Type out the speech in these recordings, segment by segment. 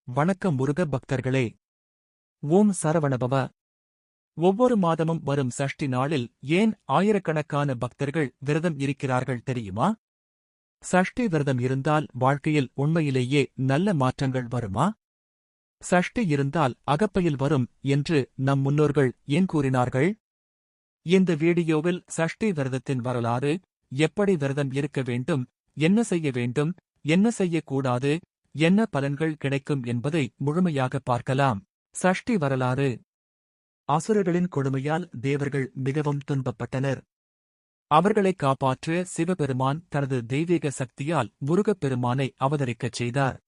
வணக்கம் முருக பக்தர்களே. ஓம் சரவணபவ. ஒவ்வொரு மாதமும் வரும் சஷ்டி நாளில் ஏன் ஆயிரக்கணக்கான பக்தர்கள் விரதம் இருக்கிறார்கள் தெரியுமா? சஷ்டி விரதம் இருந்தால் வாழ்க்கையில் உண்மையிலேயே நல்ல மாற்றங்கள் வருமா? சஷ்டி இருந்தால் அகப்பையில் வரும் என்று நம் முன்னோர்கள் ஏன் கூறினார்கள்? இந்த வீடியோவில் சஷ்டி விரதத்தின் வரலாறு, எப்படி விரதம் இருக்க வேண்டும், என்ன செய்ய வேண்டும், என்ன செய்யக்கூடாது, என்ன பலன்கள் கிடைக்கும் என்பதை முழுமையாக பார்க்கலாம். சஷ்டி வரலாறு. அசுரர்களின் கொடுமையால் தேவர்கள் மிகவும் துன்பப்பட்டனர். அவர்களை காப்பாற்ற சிவபெருமான் தனது தெய்வீக சக்தியால் முருகப்பெருமானை அவதரிக்கச் செய்தார்.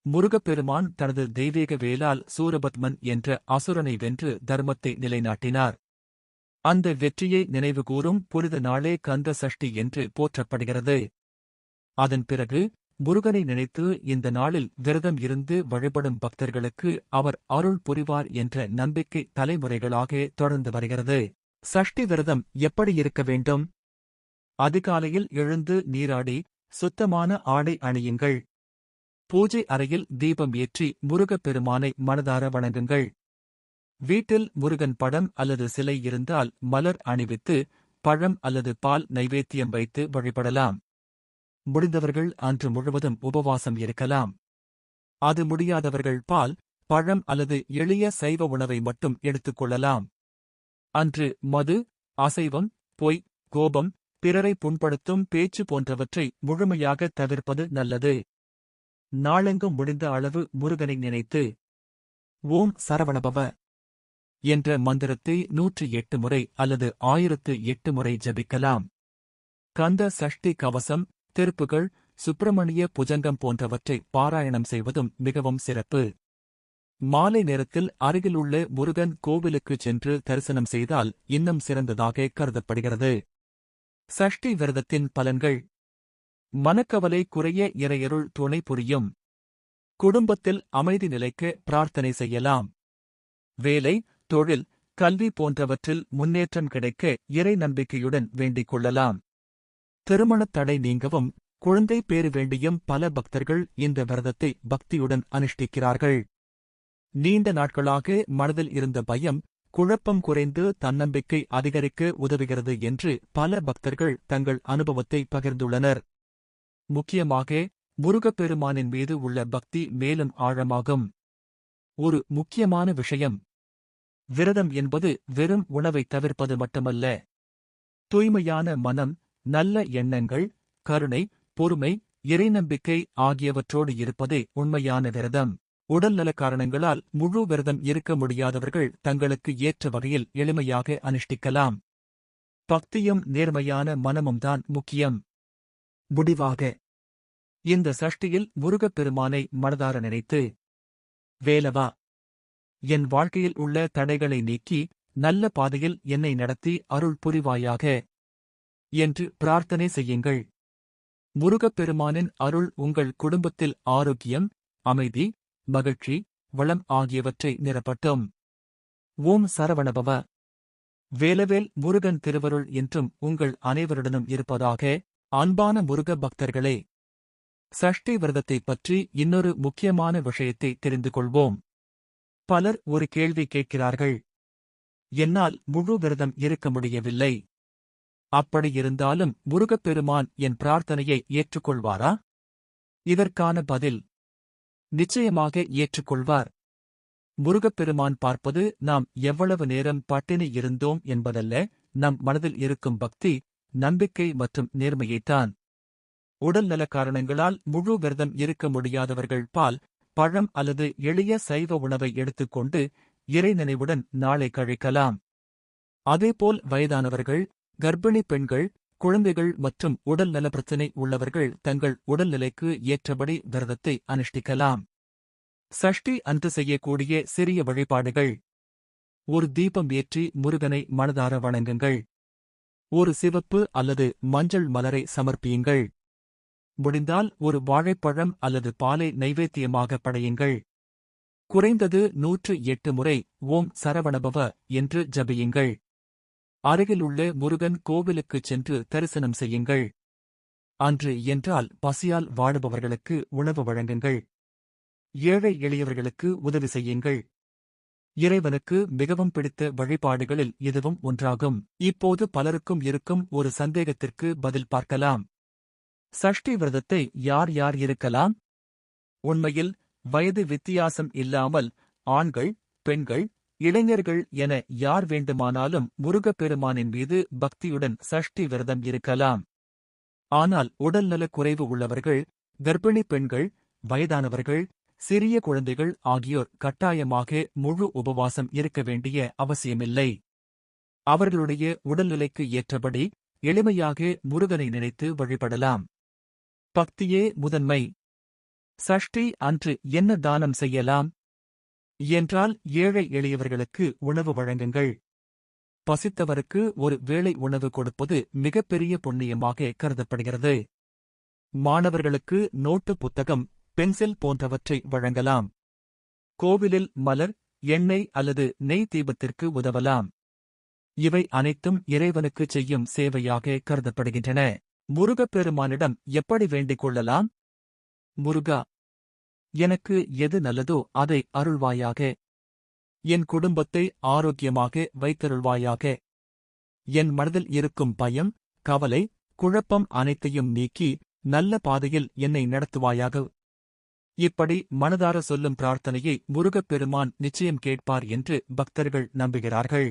முருகப்பெருமான் தனது தெய்வீக வேலால் சூரபத்மன் என்ற அசுரனை வென்று தர்மத்தை நிலைநாட்டினார். அந்த வெற்றியை நினைவுகூரும் புனித நாளே கந்த சஷ்டி என்று போற்றப்படுகிறது. அதன் பிறகு முருகனை நினைத்து இந்த நாளில் விரதம் இருந்து வழிபடும் பக்தர்களுக்கு அவர் அருள் புரிவார் என்ற நம்பிக்கை தலைமுறைகளாக தொடர்ந்து வருகிறது. சஷ்டி விரதம் எப்படி இருக்க வேண்டும்? அதிகாலையில் எழுந்து நீராடி சுத்தமான ஆடை அணியுங்கள். பூஜை அறையில் தீபம் ஏற்றி முருகப்பெருமானை மனதார வணங்குங்கள். வீட்டில் முருகன் படம் அல்லது சிலை இருந்தால் மலர் அணிவித்து பழம் அல்லது பால் நைவேத்தியம் வைத்து வழிபடலாம். முடிந்தவர்கள் அன்று முழுவதும் உபவாசம் இருக்கலாம். அது முடியாதவர்கள் பால், பழம் அல்லது எளிய சைவ உணவை மட்டும் எடுத்துக்கொள்ளலாம். அன்று மது, அசைவம், பொய், கோபம், பிறரை புண்படுத்தும் பேச்சு போன்றவற்றை முழுமையாக தவிர்ப்பது நல்லது. நாளெங்கும் முடிந்த அளவு முருகனை நினைத்து ஓம் சரவணபவ என்ற மந்திரத்தை 108 முறை அல்லது 1008 முறை ஜபிக்கலாம். கந்த சஷ்டி கவசம், திருப்புகள், சுப்பிரமணிய புஜங்கம் போன்றவற்றை பாராயணம் செய்வதும் மிகவும் சிறப்பு. மாலை நேரத்தில் அருகிலுள்ள முருகன் கோவிலுக்குச் சென்று தரிசனம் செய்தால் இன்னும் சிறந்ததாக கருதப்படுகிறது. சஷ்டி விரதத்தின் பலன்கள். மனக்கவலை குறைய இறையருள் துணை புரியும். குடும்பத்தில் அமைதி நிலைக்க பிரார்த்தனை செய்யலாம். வேலை, தொழில், கல்வி போன்றவற்றில் முன்னேற்றம் கிடைக்க இறை நம்பிக்கையுடன் வேண்டிக் கொள்ளலாம். திருமணத் தடை நீங்கவும், குழந்தை பேறு வேண்டியும் பல பக்தர்கள் இந்த விரதத்தை பக்தியுடன் அனுஷ்டிக்கிறார்கள். நீண்ட நாட்களாக மனதில் இருந்த பயம், குழப்பம் குறைந்து தன்னம்பிக்கை அதிகரிக்க உதவுகிறது என்று பல பக்தர்கள் தங்கள் அனுபவத்தை பகிர்ந்துள்ளனர். முக்கியமாக முருகப்பெருமானின் மீது உள்ள பக்தி மேலும் ஆழமாகும். ஒரு முக்கியமான விஷயம். விரதம் என்பது வெறும் உணவை தவிர்ப்பது மட்டுமல்ல. தூய்மையான மனம், நல்ல எண்ணங்கள், கருணை, பொறுமை, இறைநம்பிக்கை ஆகியவற்றோடு இருப்பதே உண்மையான விரதம். உடல்நல காரணங்களால் முழு விரதம் இருக்க முடியாதவர்கள் தங்களுக்கு ஏற்ற வகையில் எளிமையாக அனுஷ்டிக்கலாம். பக்தியும் நேர்மையான மனமும்தான் முக்கியம். முடிவாக, இந்த சஷ்டியில் முருகப்பெருமானை மனதார நினைத்து வேலவா, என் வாழ்க்கையில் உள்ள தடைகளை நீக்கி நல்ல பாதையில் என்னை நடத்தி அருள் புரிவாயாக என்று பிரார்த்தனை செய்யுங்கள். முருகப்பெருமானின் அருள் உங்கள் குடும்பத்தில் ஆரோக்கியம், அமைதி, மகிழ்ச்சி, வளம் ஆகியவற்றை நிரப்பட்டும். ஓம் சரவணபவ. வேலவேல் முருகன் திருவருள் என்றும் உங்கள் அனைவருடனும் இருப்பதாக. அன்பான முருக பக்தர்களே, சஷ்டி விரதத்தைப் பற்றி இன்னொரு முக்கியமான விஷயத்தை தெரிந்து கொள்வோம். பலர் ஒரு கேள்வி கேட்கிறார்கள். என்னால் முழு விரதம் இருக்க முடியவில்லை. அப்படியிருந்தாலும் முருகப்பெருமான் என் பிரார்த்தனையை ஏற்றுக்கொள்வாரா? இதற்கான பதில்: நிச்சயமாக ஏற்றுக்கொள்வார். முருகப்பெருமான் பார்ப்பது நாம் எவ்வளவு நேரம் பட்டினி இருந்தோம் என்பதல்ல, நம் மனதில் இருக்கும் பக்தி, நம்பிக்கை மற்றும் நேர்மையைத்தான். உடல் நல காரணங்களால் முழு விரதம் இருக்க முடியாதவர்கள் பால், பழம் அல்லது எளிய சைவ உணவை எடுத்துக்கொண்டு இறை நினைவுடன் நாளை கழிக்கலாம். அதேபோல் வயதானவர்கள், கர்ப்பிணி பெண்கள், குழந்தைகள் மற்றும் உடல் நல பிரச்சினை உள்ளவர்கள் தங்கள் உடல்நிலைக்கு ஏற்றபடி விரதத்தை அனுஷ்டிக்கலாம். சஷ்டி அன்று செய்யக்கூடிய சிறிய வழிபாடுகள். ஒரு தீபம் ஏற்றி முருகனை மனதார வணங்குங்கள். ஒரு சிவப்பு அல்லது மஞ்சள் மலரை சமர்ப்பியுங்கள். முடிந்தால் ஒரு வாழைப்பழம் அல்லது பாலை நைவேத்தியமாக படையுங்கள். குறைந்தது 108 முறை ஓம் சரவணபவ என்று ஜபியுங்கள். அருகிலுள்ள முருகன் கோவிலுக்குச் சென்று தரிசனம் செய்யுங்கள். அன்று என்றால் பசியால் வாடுபவர்களுக்கு உணவு வழங்குங்கள். ஏழை எளியவர்களுக்கு உதவி செய்யுங்கள். இறைவனுக்கு மிகவும் பிடித்த வழிபாடுகளில் இதுவும் ஒன்றாகும். இப்போது பலருக்கும் இருக்கும் ஒரு சந்தேகத்திற்கு பதில் பார்க்கலாம். சஷ்டி விரதத்தை யார் யார் இருக்கலாம்? உண்மையில் வயது வித்தியாசம் இல்லாமல் ஆண்கள், பெண்கள், இளைஞர்கள் என யார் வேண்டுமானாலும் முருகப்பெருமானின் மீது பக்தியுடன் சஷ்டி விரதம் இருக்கலாம். ஆனால் உடல்நலக் குறைவு உள்ளவர்கள், கர்ப்பிணி பெண்கள், வயதானவர்கள், சிறிய குழந்தைகள் ஆகியோர் கட்டாயமாக முழு உபவாசம் இருக்க வேண்டிய அவசியமில்லை. அவர்களுடைய உடல்நிலைக்கு ஏற்றபடி எளிமையாக முருகனை நினைத்து வழிபடலாம். பக்தியே முதன்மை. சஷ்டி அன்று என்ன தானம் செய்யலாம் என்றால், ஏழை எளியவர்களுக்கு உணவு வழங்குங்கள். பசித்தவருக்கு ஒரு வேளை உணவு கொடுப்பது மிகப்பெரிய புண்ணியமாக கருதப்படுகிறது. மாணவர்களுக்கு நோட்டு புத்தகம், பென்சில் போன்றவற்றை வழங்கலாம். கோவிலில் மலர், எண்ணெய் அல்லது நெய் தீபத்திற்கு உதவலாம். இவை அனைத்தும் இறைவனுக்குச் செய்யும் சேவையாக கருதப்படுகின்றன. முருகப்பெருமானிடம் எப்படி வேண்டிக் கொள்ளலாம்? முருகா, எனக்கு எது நல்லதோ அதை அருள்வாயாக. என் குடும்பத்தை ஆரோக்கியமாக வைத்தருள்வாயாக. என் மனதில் இருக்கும் பயம், கவலை, குழப்பம் அனைத்தையும் நீக்கி நல்ல பாதையில் என்னை நடத்துவாயாக. இப்படி மனதார சொல்லும் பிரார்த்தனையை முருகப்பெருமான் நிச்சயம் கேட்பார் என்று பக்தர்கள் நம்புகிறார்கள்.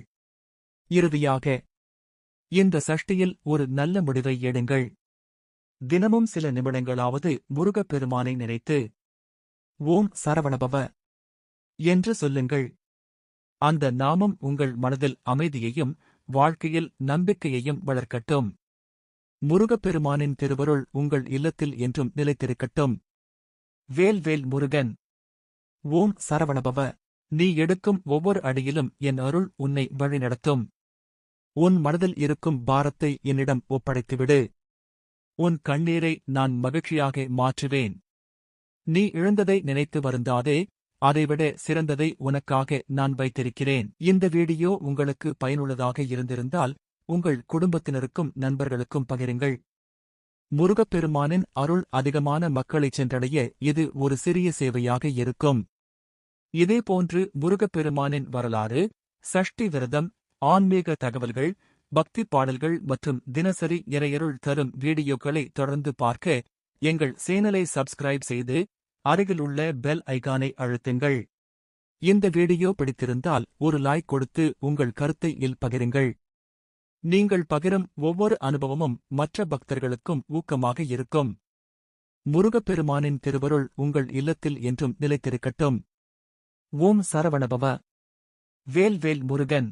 இறுதியாக, இந்த சஷ்டியில் ஒரு நல்ல முடிவை எடுங்கள். தினமும் சில நிமிடங்களாவது முருகப்பெருமானை நினைத்து ஓம் சரவணபவ என்று சொல்லுங்கள். அந்த நாமம் உங்கள் மனதில் அமைதியையும் வாழ்க்கையில் நம்பிக்கையையும் வளர்க்கட்டும். முருகப்பெருமானின் திருவருள் உங்கள் இல்லத்தில் என்றும் நிலைத்திருக்கட்டும். வேல்வேல் முருகன். ஓம் சரவணபவ. நீ எடுக்கும் ஒவ்வொரு அடியிலும் என் அருள் உன்னை வழிநடத்தும். உன் மனதில் இருக்கும் பாரத்தை என்னிடம் ஒப்படைத்துவிடு. உன் கண்ணீரை நான் மகிழ்ச்சியாக மாற்றுவேன். நீ இழந்ததை நினைத்து வருந்தாதே, அதைவிட சிறந்ததை உனக்காக நான் வைத்திருக்கிறேன். இந்த வீடியோ உங்களுக்கு பயனுள்ளதாக இருந்திருந்தால் உங்கள் குடும்பத்தினருக்கும் நண்பர்களுக்கும் பகிருங்கள். முருகப்பெருமானின் அருள் அதிகமான மக்களைச் சென்றடைய இது ஒரு சிறிய சேவையாக இருக்கும். இதேபோன்று முருகப்பெருமானின் வரலாறு, சஷ்டி விரதம், ஆன்மீக தகவல்கள், பக்தி பாடல்கள் மற்றும் தினசரி இறையருள் தரும் வீடியோக்களை தொடர்ந்து பார்க்க எங்கள் சேனலை சப்ஸ்கிரைப் செய்து அருகிலுள்ள பெல் ஐகானை அழுத்துங்கள். இந்த வீடியோ பிடித்திருந்தால் ஒரு லைக் கொடுத்து உங்கள் கருத்தை பகிருங்கள். நீங்கள் பகிரும் ஒவ்வொரு அனுபவமும் மற்ற பக்தர்களுக்கும் ஊக்கமாக இருக்கும். முருகப்பெருமானின் திருவருள் உங்கள் இல்லத்தில் என்றும் நிலைத்திருக்கட்டும். ஓம் சரவணபவ. வேல்வேல் முருகன்.